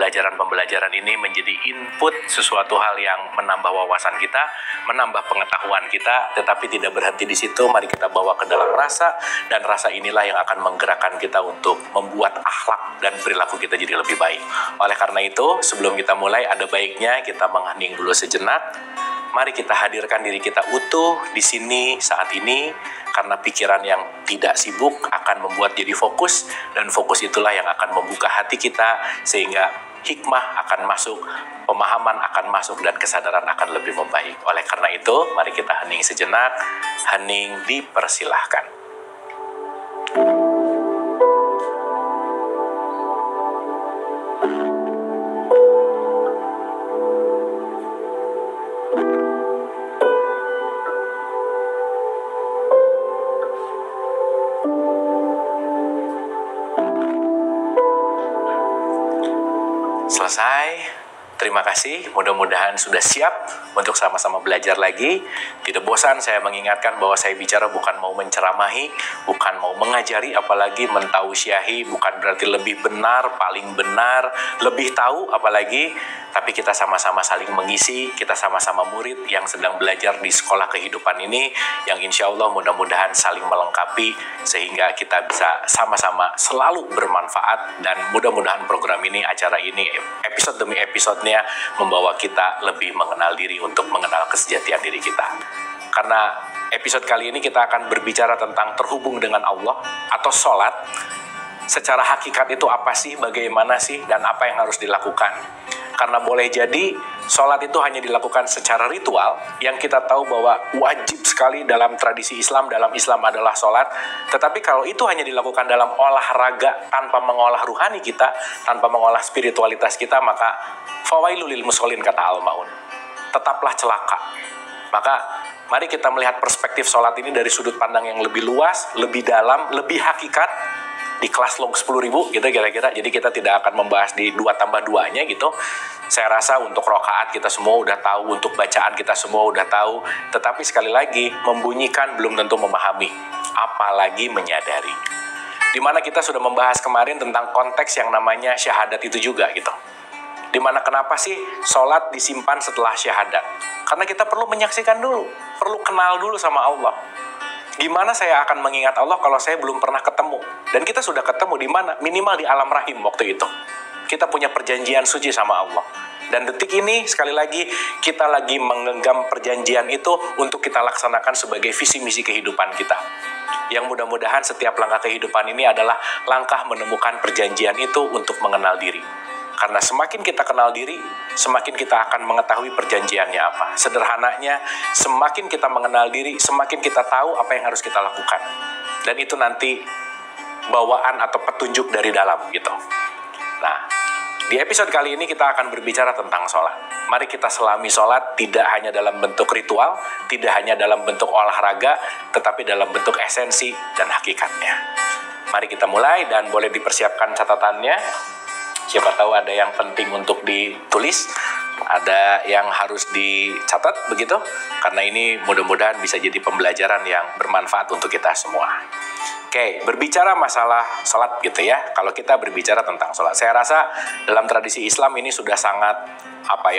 pembelajaran-pembelajaran ini menjadi input sesuatu hal yang menambah wawasan kita, menambah pengetahuan kita, tetapi tidak berhenti di situ. Mari kita bawa ke dalam rasa, dan rasa inilah yang akan menggerakkan kita untuk membuat akhlak dan perilaku kita jadi lebih baik. Oleh karena itu, sebelum kita mulai, ada baiknya kita menghening dulu sejenak. Mari kita hadirkan diri kita utuh di sini saat ini, karena pikiran yang tidak sibuk akan membuat jadi fokus, dan fokus itulah yang akan membuka hati kita sehingga hikmah akan masuk, pemahaman akan masuk, dan kesadaran akan lebih membaik. Oleh karena itu, mari kita hening sejenak. Hening dipersilahkan. Selesai. Terima kasih, mudah-mudahan sudah siap untuk sama-sama belajar lagi. Tidak bosan saya mengingatkan bahwa saya bicara bukan mau menceramahi, bukan mau mengajari, apalagi mentausiahi, bukan berarti lebih benar, paling benar, lebih tahu apalagi, tapi kita sama-sama saling mengisi, kita sama-sama murid yang sedang belajar di sekolah kehidupan ini, yang insya Allah mudah-mudahan saling melengkapi, sehingga kita bisa sama-sama selalu bermanfaat, dan mudah-mudahan program ini, acara ini, episode demi episodenya, membawa kita lebih mengenal diri untuk mengenal kesejatian diri kita. Karena episode kali ini kita akan berbicara tentang terhubung dengan Allah atau sholat. Secara hakikat itu apa sih, bagaimana sih, dan apa yang harus dilakukan. Karena boleh jadi sholat itu hanya dilakukan secara ritual, yang kita tahu bahwa wajib sekali dalam tradisi Islam, dalam Islam adalah sholat. Tetapi kalau itu hanya dilakukan dalam olahraga tanpa mengolah ruhani kita, tanpa mengolah spiritualitas kita, maka fawailul lil musholin, kata Al-Ma'un, tetaplah celaka. Maka mari kita melihat perspektif sholat ini dari sudut pandang yang lebih luas, lebih dalam, lebih hakikat, di kelas log 10.000 gitu kira-kira. Jadi kita tidak akan membahas di 2+2-nya gitu. Saya rasa untuk rokaat kita semua udah tahu, untuk bacaan kita semua udah tahu, tetapi sekali lagi membunyikan belum tentu memahami, apalagi menyadari. Dimana kita sudah membahas kemarin tentang konteks yang namanya syahadat itu juga gitu. Dimana kenapa sih sholat disimpan setelah syahadat? Karena kita perlu menyaksikan dulu, perlu kenal dulu sama Allah. Gimana saya akan mengingat Allah kalau saya belum pernah ketemu? Dan kita sudah ketemu di mana? Minimal di alam rahim waktu itu. Kita punya perjanjian suci sama Allah. Dan detik ini, sekali lagi, kita lagi menggenggam perjanjian itu untuk kita laksanakan sebagai visi misi kehidupan kita. Yang mudah-mudahan setiap langkah kehidupan ini adalah langkah menemukan perjanjian itu untuk mengenal diri. Karena semakin kita kenal diri, semakin kita akan mengetahui perjanjiannya apa. Sederhananya, semakin kita mengenal diri, semakin kita tahu apa yang harus kita lakukan. Dan itu nanti bawaan atau petunjuk dari dalam gitu. Nah, di episode kali ini kita akan berbicara tentang sholat. Mari kita selami sholat tidak hanya dalam bentuk ritual, tidak hanya dalam bentuk olahraga, tetapi dalam bentuk esensi dan hakikatnya. Mari kita mulai, dan boleh dipersiapkan catatannya. Siapa tahu ada yang penting untuk ditulis, ada yang harus dicatat begitu, karena ini mudah-mudahan bisa jadi pembelajaran yang bermanfaat untuk kita semua. Oke, berbicara masalah sholat gitu ya. Kalau kita berbicara tentang sholat, saya rasa dalam tradisi Islam ini sudah sangat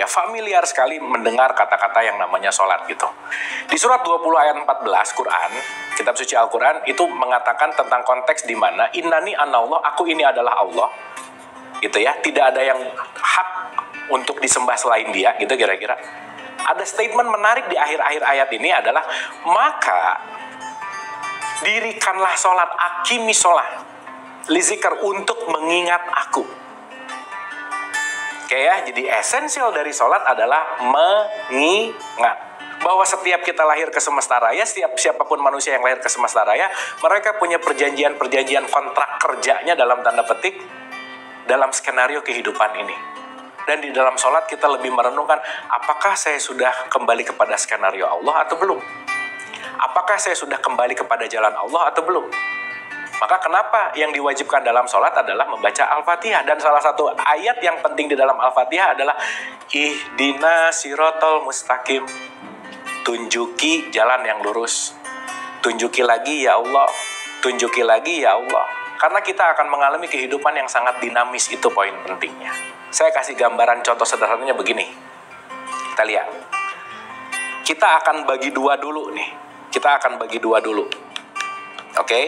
familiar sekali mendengar kata-kata yang namanya sholat gitu. Di surat 20 ayat 14 Quran, kitab suci Al-Quran itu mengatakan tentang konteks di mana innani anallah, aku ini adalah Allah. Gitu ya, tidak ada yang hak untuk disembah selain Dia, gitu kira-kira. Ada statement menarik di akhir-akhir ayat ini adalah, maka dirikanlah sholat, akimi sholat, lizikr, untuk mengingat aku. Oke ya, jadi esensial dari sholat adalah mengingat. Bahwa setiap kita lahir ke semesta raya, siapapun manusia yang lahir ke semesta raya, mereka punya perjanjian kontrak kerjanya dalam tanda petik, dalam skenario kehidupan ini. Dan di dalam sholat kita lebih merenungkan, apakah saya sudah kembali kepada skenario Allah atau belum? Apakah saya sudah kembali kepada jalan Allah atau belum? Maka kenapa yang diwajibkan dalam sholat adalah membaca Al-Fatihah. Dan salah satu ayat yang penting di dalam Al-Fatihah adalah ihdinas siratal mustaqim, tunjuki jalan yang lurus. Tunjuki lagi ya Allah, tunjuki lagi ya Allah. Karena kita akan mengalami kehidupan yang sangat dinamis, itu poin pentingnya. Saya kasih gambaran contoh sederhananya begini. Kita lihat. Kita akan bagi dua dulu nih. Kita akan bagi dua dulu. Oke?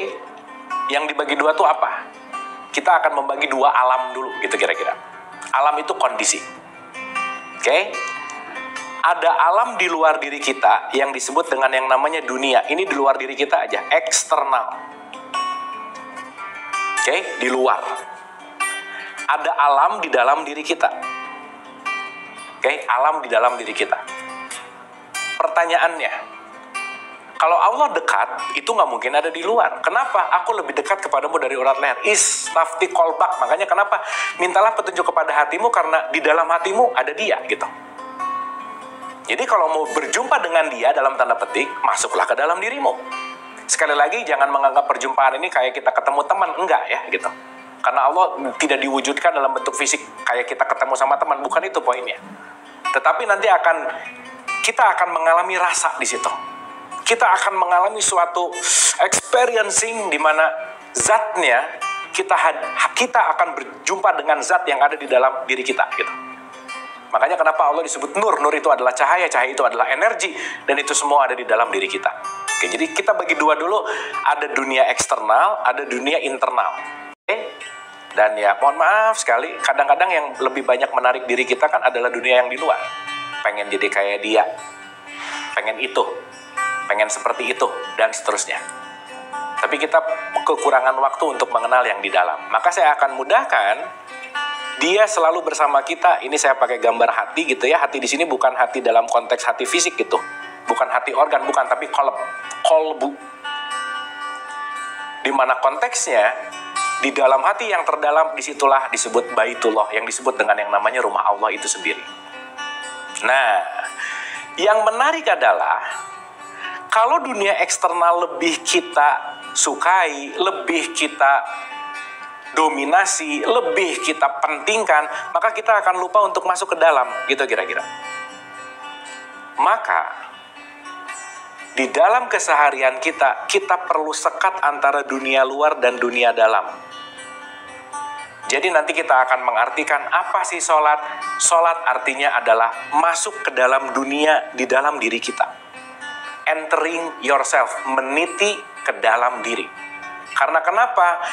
Yang dibagi dua tuh apa? Kita akan membagi dua alam dulu, gitu kira-kira. Alam itu kondisi. Oke? Ada alam di luar diri kita yang disebut dengan yang namanya dunia. Ini di luar diri kita aja, eksternal. Oke? Di luar. Ada alam di dalam diri kita. Oke? Alam di dalam diri kita. Pertanyaannya, kalau Allah dekat, itu nggak mungkin ada di luar. Kenapa? Aku lebih dekat kepadamu dari urat leher. Istafti kolbak. Makanya kenapa? Mintalah petunjuk kepada hatimu karena di dalam hatimu ada dia, gitu. Jadi kalau mau berjumpa dengan dia dalam tanda petik, masuklah ke dalam dirimu. Sekali lagi, jangan menganggap perjumpaan ini kayak kita ketemu teman. Enggak ya, gitu. Karena Allah tidak diwujudkan dalam bentuk fisik kayak kita ketemu sama teman. Bukan itu poinnya. Tetapi nanti kita akan mengalami rasa di situ. Kita akan mengalami suatu experiencing di mana zatnya kita akan berjumpa dengan zat yang ada di dalam diri kita, gitu. Makanya kenapa Allah disebut nur. Nur itu adalah cahaya, cahaya itu adalah energi, dan itu semua ada di dalam diri kita. Oke, jadi kita bagi dua dulu, ada dunia eksternal, ada dunia internal. Oke? Dan ya mohon maaf sekali, kadang-kadang yang lebih banyak menarik diri kita kan adalah dunia yang di luar. Pengen jadi kayak dia, pengen itu, pengen seperti itu, dan seterusnya. Tapi kita kekurangan waktu untuk mengenal yang di dalam. Maka saya akan mudahkan dia selalu bersama kita. Ini saya pakai gambar hati gitu ya. Hati di sini bukan hati dalam konteks hati fisik gitu. Bukan hati organ, bukan, tapi kolbu. Di mana konteksnya di dalam hati yang terdalam, disitulah disebut Baitullah, yang disebut dengan yang namanya rumah Allah itu sendiri. Nah, yang menarik adalah kalau dunia eksternal lebih kita sukai, lebih kita dominasi, lebih kita pentingkan, maka kita akan lupa untuk masuk ke dalam, gitu kira-kira. Maka di dalam keseharian kita perlu sekat antara dunia luar dan dunia dalam. Jadi nanti kita akan mengartikan apa sih sholat. Sholat artinya adalah masuk ke dalam dunia di dalam diri kita. Entering yourself, meniti ke dalam diri. Karena kenapa?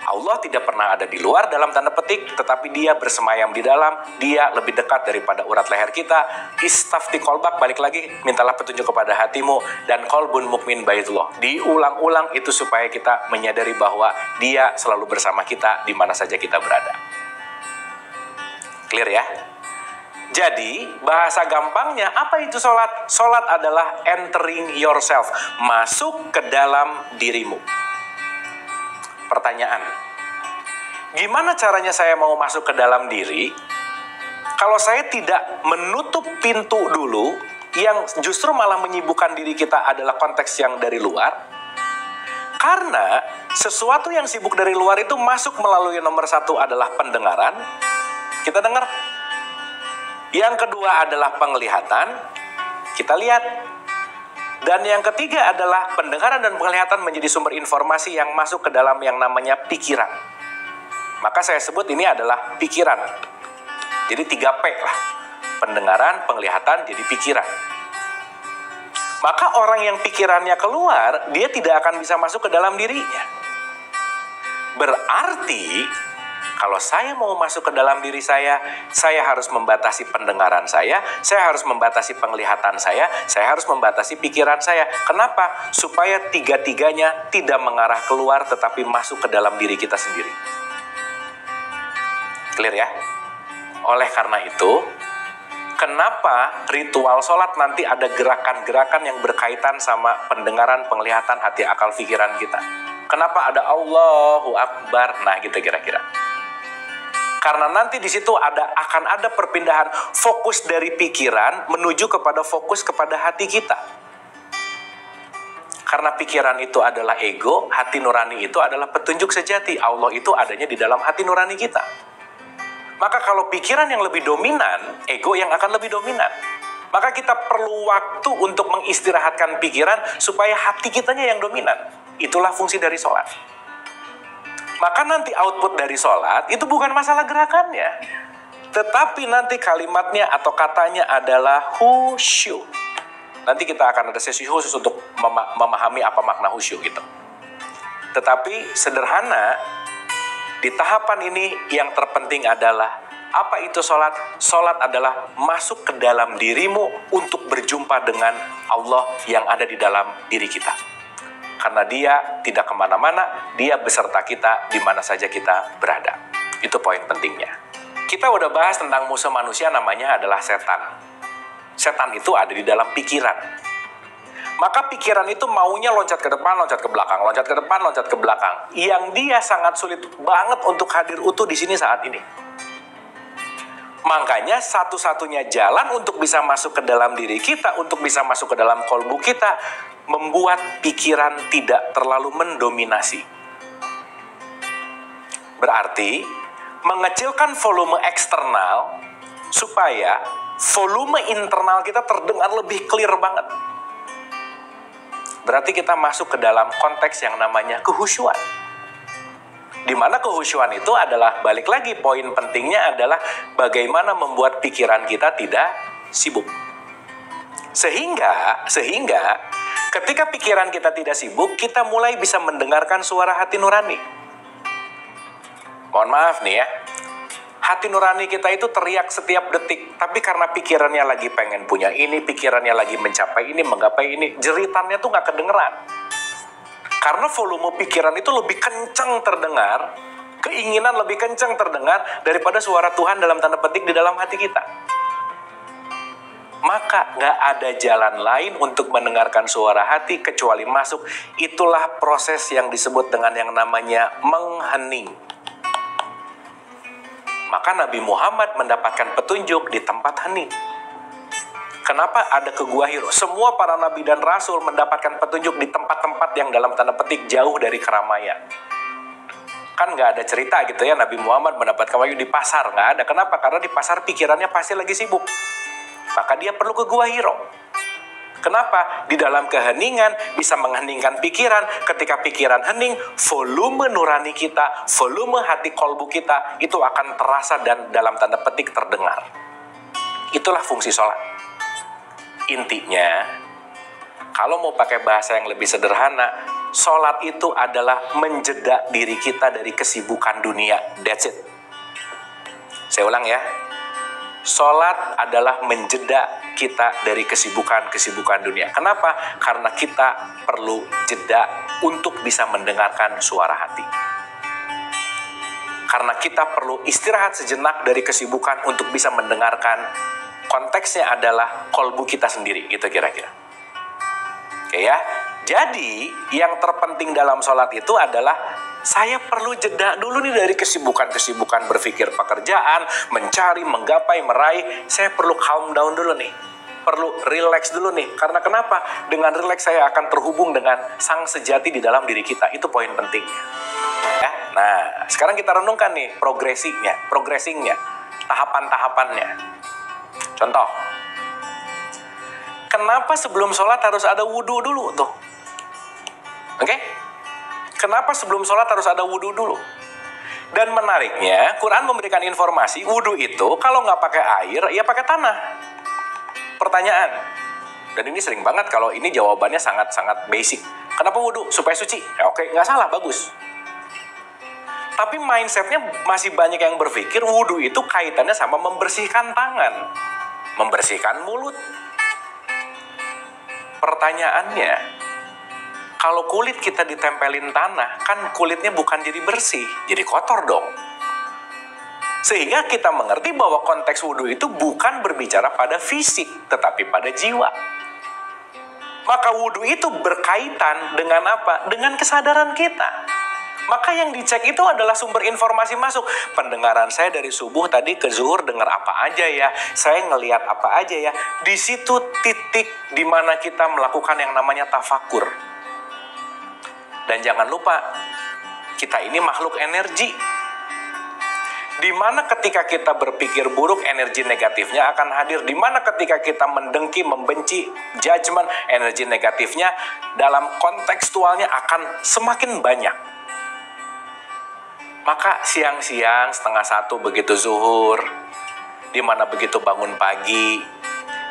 Allah tidak pernah ada di luar dalam tanda petik, tetapi dia bersemayam di dalam, dia lebih dekat daripada urat leher kita. Istafti kolbak, balik lagi, mintalah petunjuk kepada hatimu, dan kolbun mukmin baitullah. Diulang-ulang itu supaya kita menyadari bahwa dia selalu bersama kita di mana saja kita berada. Clear ya? Jadi, bahasa gampangnya, apa itu sholat? Sholat adalah entering yourself, masuk ke dalam dirimu. Pertanyaan, gimana caranya saya mau masuk ke dalam diri kalau saya tidak menutup pintu dulu, yang justru malah menyibukkan diri kita adalah konteks yang dari luar? Karena sesuatu yang sibuk dari luar itu masuk melalui nomor satu adalah pendengaran, kita dengar. Yang kedua adalah penglihatan, kita lihat. Dan yang ketiga adalah pendengaran dan penglihatan menjadi sumber informasi yang masuk ke dalam yang namanya pikiran. Maka saya sebut ini adalah pikiran. Jadi 3P lah. Pendengaran, penglihatan, jadi pikiran. Maka orang yang pikirannya keluar, dia tidak akan bisa masuk ke dalam dirinya. Berarti kalau saya mau masuk ke dalam diri saya harus membatasi pendengaran saya harus membatasi penglihatan saya harus membatasi pikiran saya. Kenapa? Supaya tiga-tiganya tidak mengarah keluar, tetapi masuk ke dalam diri kita sendiri. Clear ya? Oleh karena itu, kenapa ritual sholat nanti ada gerakan-gerakan yang berkaitan sama pendengaran, penglihatan, hati, akal, pikiran kita? Kenapa ada Allahu Akbar? Nah, gitu kira-kira. Karena nanti di situ akan ada perpindahan fokus dari pikiran menuju kepada fokus kepada hati kita. Karena pikiran itu adalah ego, hati nurani itu adalah petunjuk sejati. Allah itu adanya di dalam hati nurani kita. Maka kalau pikiran yang lebih dominan, ego yang akan lebih dominan. Maka kita perlu waktu untuk mengistirahatkan pikiran supaya hati kitanya yang dominan. Itulah fungsi dari sholat. Maka nanti output dari sholat itu bukan masalah gerakannya, Tetapi nanti kalimatnya atau katanya adalah khusyuk. Nanti kita akan ada sesi khusus untuk memahami apa makna khusyuk gitu. Tetapi sederhana, di tahapan ini yang terpenting adalah apa itu sholat? Sholat adalah masuk ke dalam dirimu untuk berjumpa dengan Allah yang ada di dalam diri kita. Karena dia tidak kemana-mana, dia beserta kita di mana saja kita berada. Itu poin pentingnya. Kita udah bahas tentang musuh manusia namanya adalah setan. Setan itu ada di dalam pikiran. Maka pikiran itu maunya loncat ke depan, loncat ke belakang, loncat ke depan, loncat ke belakang. Yang dia sangat sulit banget untuk hadir utuh di sini saat ini. Makanya satu-satunya jalan untuk bisa masuk ke dalam diri kita, untuk bisa masuk ke dalam kolbu kita, membuat pikiran tidak terlalu mendominasi. Berarti, mengecilkan volume eksternal, supaya volume internal kita terdengar lebih clear banget. Berarti kita masuk ke dalam konteks yang namanya kehusyuan. Di mana kehusyuan itu adalah, balik lagi, poin pentingnya adalah bagaimana membuat pikiran kita tidak sibuk. Sehingga ketika pikiran kita tidak sibuk, kita mulai bisa mendengarkan suara hati nurani. Mohon maaf nih ya, hati nurani kita itu teriak setiap detik, tapi karena pikirannya lagi pengen punya ini, pikirannya lagi mencapai ini, menggapai ini, jeritannya tuh nggak kedengeran. Karena volume pikiran itu lebih kencang terdengar, keinginan lebih kencang terdengar daripada suara Tuhan dalam tanda petik di dalam hati kita. Maka nggak ada jalan lain untuk mendengarkan suara hati kecuali masuk. Itulah proses yang disebut dengan yang namanya menghening. Maka Nabi Muhammad mendapatkan petunjuk di tempat hening. Kenapa ada ke Gua Hiro? Semua para nabi dan rasul mendapatkan petunjuk di tempat-tempat yang dalam tanda petik jauh dari keramaian. Kan nggak ada cerita gitu ya, Nabi Muhammad mendapatkan wahyu di pasar. Nggak ada. Kenapa? Karena di pasar pikirannya pasti lagi sibuk. Maka dia perlu ke Gua Hiro. Kenapa? Di dalam keheningan bisa mengheningkan pikiran. Ketika pikiran hening, volume nurani kita, volume hati kolbu kita itu akan terasa dan dalam tanda petik terdengar. Itulah fungsi sholat. Intinya, kalau mau pakai bahasa yang lebih sederhana, sholat itu adalah menjeda diri kita dari kesibukan dunia. That's it. Saya ulang ya. Sholat adalah menjeda kita dari kesibukan-kesibukan dunia. Kenapa? Karena kita perlu jeda untuk bisa mendengarkan suara hati. Karena kita perlu istirahat sejenak dari kesibukan untuk bisa mendengarkan. Konteksnya adalah kolbu kita sendiri, gitu kira-kira. Oke ya. Jadi, yang terpenting dalam sholat itu adalah saya perlu jeda dulu nih dari kesibukan-kesibukan berpikir pekerjaan, mencari, menggapai, meraih. Saya perlu calm down dulu nih. Perlu relax dulu nih. Karena kenapa? Dengan relax saya akan terhubung dengan sang sejati di dalam diri kita. Itu poin pentingnya. Ya? Nah, sekarang kita renungkan nih progressingnya, tahapan-tahapannya. Contoh, kenapa sebelum sholat harus ada wudhu dulu tuh? Oke? Kenapa sebelum sholat harus ada wudhu dulu? Dan menariknya, Quran memberikan informasi, wudhu itu kalau nggak pakai air, ya pakai tanah. Pertanyaan, dan ini sering banget kalau ini jawabannya sangat-sangat basic. Kenapa wudhu? Supaya suci. Ya oke, nggak salah, bagus. Tapi mindsetnya masih banyak yang berpikir wudhu itu kaitannya sama membersihkan tangan, membersihkan mulut. Pertanyaannya, kalau kulit kita ditempelin tanah, kan kulitnya bukan jadi bersih, jadi kotor dong. Sehingga kita mengerti bahwa konteks wudhu itu bukan berbicara pada fisik, tetapi pada jiwa. Maka wudhu itu berkaitan dengan apa? Dengan kesadaran kita. Maka yang dicek itu adalah sumber informasi masuk. Pendengaran saya dari subuh tadi ke zuhur dengar apa aja ya. Saya ngelihat apa aja ya. Di situ titik di mana kita melakukan yang namanya tafakur. Dan jangan lupa, kita ini makhluk energi. Di mana ketika kita berpikir buruk, energi negatifnya akan hadir. Di mana ketika kita mendengki, membenci, judgment, energi negatifnya dalam kontekstualnya akan semakin banyak. Maka siang-siang 12:30 begitu zuhur, Dimana begitu bangun pagi,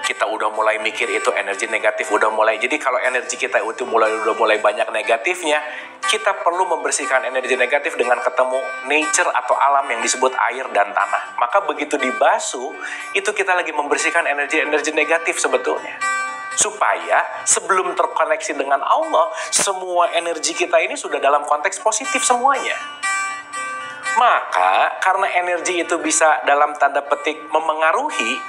kita udah mulai mikir itu energi negatif udah mulai. Jadi kalau energi kita itu udah mulai banyak negatifnya, kita perlu membersihkan energi negatif dengan ketemu nature atau alam yang disebut air dan tanah. Maka begitu dibasuh, itu kita lagi membersihkan energi-energi negatif sebetulnya. Supaya sebelum terkoneksi dengan Allah, semua energi kita ini sudah dalam konteks positif semuanya. Maka karena energi itu bisa dalam tanda petik memengaruhi,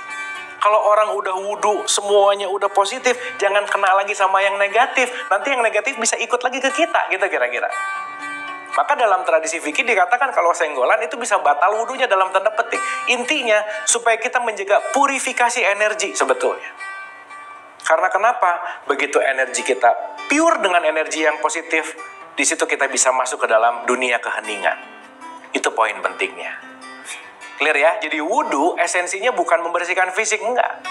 kalau orang udah wudhu semuanya udah positif, jangan kena lagi sama yang negatif. Nanti yang negatif bisa ikut lagi ke kita gitu kira-kira. Maka dalam tradisi fikih dikatakan kalau senggolan itu bisa batal wudhunya dalam tanda petik. Intinya supaya kita menjaga purifikasi energi sebetulnya. Karena kenapa? Begitu energi kita pure dengan energi yang positif, di situ kita bisa masuk ke dalam dunia keheningan. Itu poin pentingnya. Clear ya? Jadi wudhu esensinya bukan membersihkan fisik, enggak.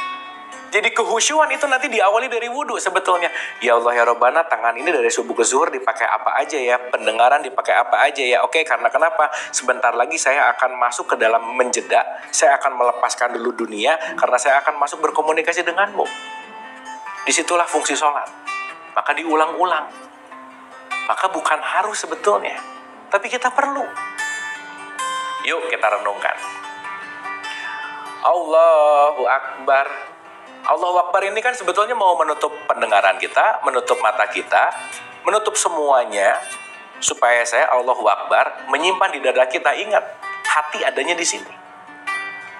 Jadi kehusyuan itu nanti diawali dari wudhu sebetulnya. Ya Allah ya Rabbana, tangan ini dari subuh ke zuhur dipakai apa aja ya, pendengaran dipakai apa aja ya. Oke, karena kenapa? Sebentar lagi saya akan masuk ke dalam menjeda, saya akan melepaskan dulu dunia, karena saya akan masuk berkomunikasi denganmu. Disitulah fungsi sholat. Maka diulang-ulang. Maka bukan harus sebetulnya, tapi kita perlu. Yuk kita renungkan. Allahu Akbar. Allahu Akbar ini kan sebetulnya mau menutup pendengaran kita, menutup mata kita, menutup semuanya, supaya saya Allahu Akbar menyimpan di dada kita. Ingat, hati adanya di sini.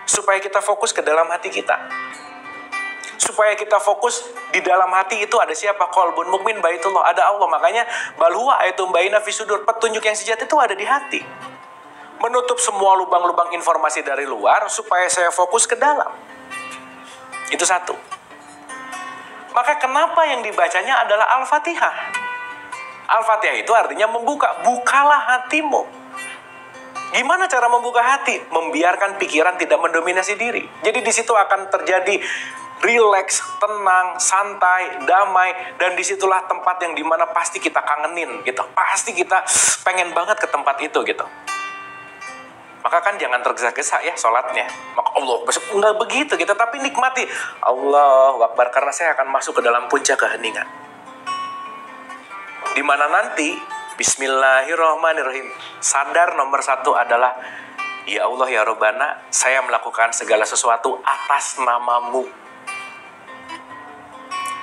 Supaya kita fokus ke dalam hati kita. Supaya kita fokus di dalam hati itu ada siapa? Qalbun mukmin baitullah, ada Allah. Makanya balhuwa ayatum baina fisudur, petunjuk yang sejati itu ada di hati. Menutup semua lubang-lubang informasi dari luar supaya saya fokus ke dalam. Itu satu. Maka kenapa yang dibacanya adalah Al-Fatihah? Al-Fatihah itu artinya membuka. Bukalah hatimu. Gimana cara membuka hati? Membiarkan pikiran tidak mendominasi diri. Jadi di situ akan terjadi rileks, tenang, santai, damai, dan disitulah tempat yang dimana pasti kita kangenin gitu. Pasti kita pengen banget ke tempat itu gitu. Maka kan jangan tergesa-gesa ya sholatnya. Maka Allah, enggak begitu gitu, tapi nikmati. Allahu Akbar, karena saya akan masuk ke dalam puncak keheningan. Dimana nanti, Bismillahirrahmanirrahim. Sadar nomor satu adalah, ya Allah ya Rabbana, saya melakukan segala sesuatu atas namamu.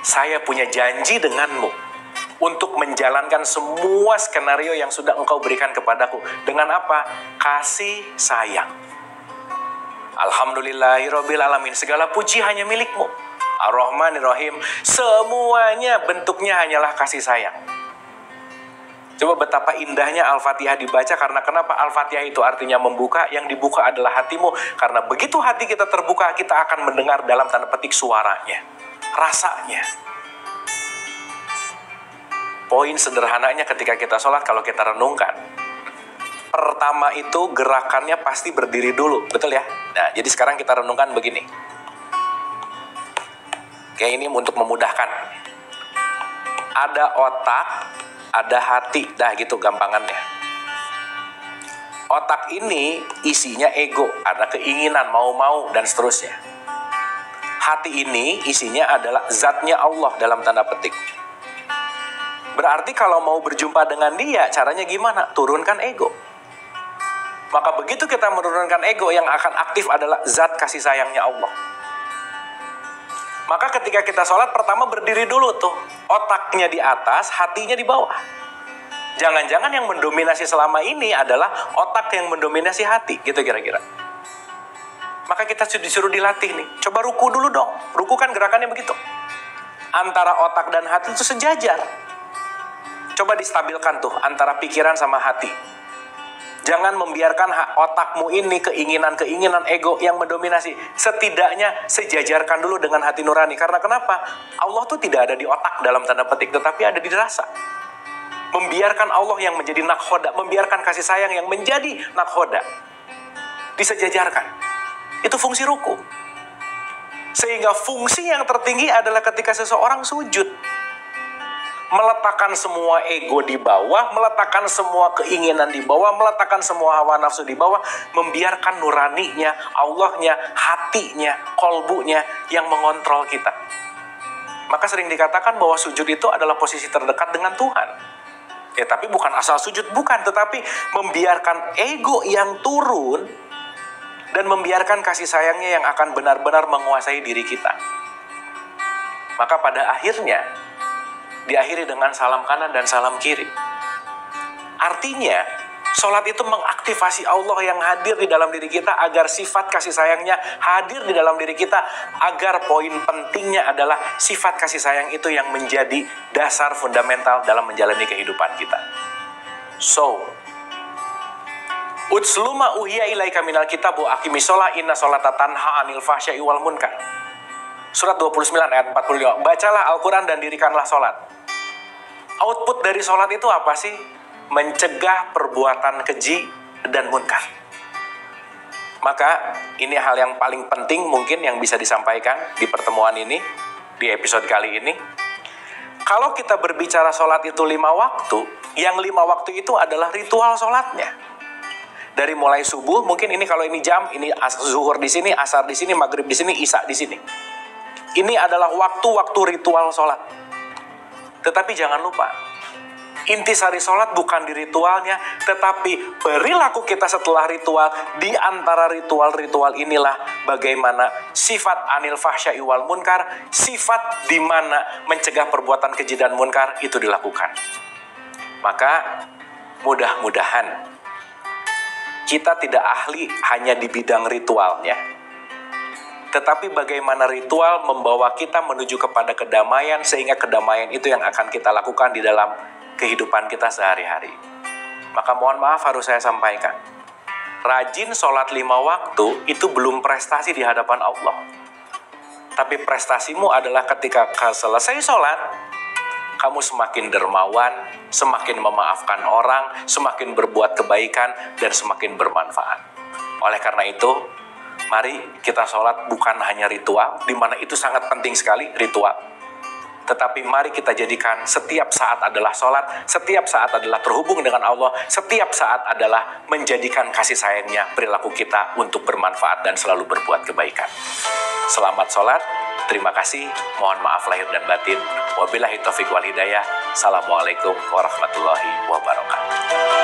Saya punya janji denganmu untuk menjalankan semua skenario yang sudah engkau berikan kepadaku. Dengan apa? Kasih sayang. Alhamdulillahirabbil alamin. Segala puji hanya milikmu. Ar-Rahmanir-Rahim. Semuanya bentuknya hanyalah kasih sayang. Coba betapa indahnya Al-Fatihah dibaca. Karena kenapa? Al-Fatihah itu artinya membuka. Yang dibuka adalah hatimu. Karena begitu hati kita terbuka, kita akan mendengar dalam tanda petik suaranya, rasanya. Poin sederhananya ketika kita sholat, kalau kita renungkan, pertama itu gerakannya pasti berdiri dulu, betul ya? Nah, jadi sekarang kita renungkan begini. Kayak ini untuk memudahkan. Ada otak, ada hati, dah gitu gampangannya. Otak ini isinya ego, ada keinginan, mau-mau, dan seterusnya. Hati ini isinya adalah zatnya Allah dalam tanda petik. Berarti kalau mau berjumpa dengan dia, caranya gimana? Turunkan ego. Maka begitu kita menurunkan ego, yang akan aktif adalah zat kasih sayangnya Allah. Maka ketika kita sholat, pertama berdiri dulu tuh. Otaknya di atas, hatinya di bawah. Jangan-jangan yang mendominasi selama ini adalah otak yang mendominasi hati, gitu kira-kira. Maka kita disuruh dilatih nih. Coba ruku dulu dong. Ruku kan gerakannya begitu. Antara otak dan hati itu sejajar. Coba distabilkan tuh antara pikiran sama hati. Jangan membiarkan otakmu ini keinginan-keinginan ego yang mendominasi. Setidaknya sejajarkan dulu dengan hati nurani. Karena kenapa? Allah tuh tidak ada di otak dalam tanda petik, tetapi ada di rasa. Membiarkan Allah yang menjadi nakhoda, membiarkan kasih sayang yang menjadi nakhoda, disejajarkan. Itu fungsi ruku. Sehingga fungsi yang tertinggi adalah ketika seseorang sujud. meletakkan semua ego di bawah, meletakkan semua keinginan di bawah, meletakkan semua hawa nafsu di bawah, membiarkan nuraninya, Allahnya, hatinya, kolbunya yang mengontrol kita. Maka sering dikatakan bahwa sujud itu adalah posisi terdekat dengan Tuhan. Ya, tapi bukan asal sujud, bukan, tetapi membiarkan ego yang turun dan membiarkan kasih sayangnya yang akan benar-benar menguasai diri kita. Maka pada akhirnya diakhiri dengan salam kanan dan salam kiri. Artinya, sholat itu mengaktifasi Allah yang hadir di dalam diri kita agar sifat kasih sayangnya hadir di dalam diri kita, agar poin pentingnya adalah sifat kasih sayang itu yang menjadi dasar fundamental dalam menjalani kehidupan kita. So, Utsluma uhiya ilaika minal kitabu aqimis sholat inna sholata tanha anil fahsya'i wal munkar. Surat 29 ayat 45. Bacalah Al-Quran dan dirikanlah sholat. Output dari sholat itu apa sih? Mencegah perbuatan keji dan munkar. Maka ini hal yang paling penting mungkin yang bisa disampaikan di pertemuan ini, di episode kali ini. Kalau kita berbicara sholat itu 5 waktu, yang 5 waktu itu adalah ritual sholatnya. Dari mulai subuh, mungkin ini kalau ini jam, ini zuhur di sini, asar di sini, maghrib di sini, isya di sini. Ini adalah waktu-waktu ritual sholat. Tetapi jangan lupa, intisari sholat bukan di ritualnya, tetapi perilaku kita setelah ritual. Di antara ritual-ritual inilah bagaimana sifat anil fahsya'i wal munkar, sifat di mana mencegah perbuatan keji dan munkar itu dilakukan. Maka mudah-mudahan kita tidak ahli hanya di bidang ritualnya, tetapi bagaimana ritual membawa kita menuju kepada kedamaian, sehingga kedamaian itu yang akan kita lakukan di dalam kehidupan kita sehari-hari. Maka mohon maaf harus saya sampaikan, rajin sholat 5 waktu itu belum prestasi di hadapan Allah. Tapi prestasimu adalah ketika selesai sholat, kamu semakin dermawan, semakin memaafkan orang, semakin berbuat kebaikan, dan semakin bermanfaat. Oleh karena itu, mari kita sholat bukan hanya ritual, di mana itu sangat penting sekali ritual. Tetapi mari kita jadikan setiap saat adalah sholat, setiap saat adalah terhubung dengan Allah, setiap saat adalah menjadikan kasih sayangnya perilaku kita untuk bermanfaat dan selalu berbuat kebaikan. Selamat sholat, terima kasih, mohon maaf lahir dan batin. Wabillahi taufiq wal hidayah. Assalamualaikum warahmatullahi wabarakatuh.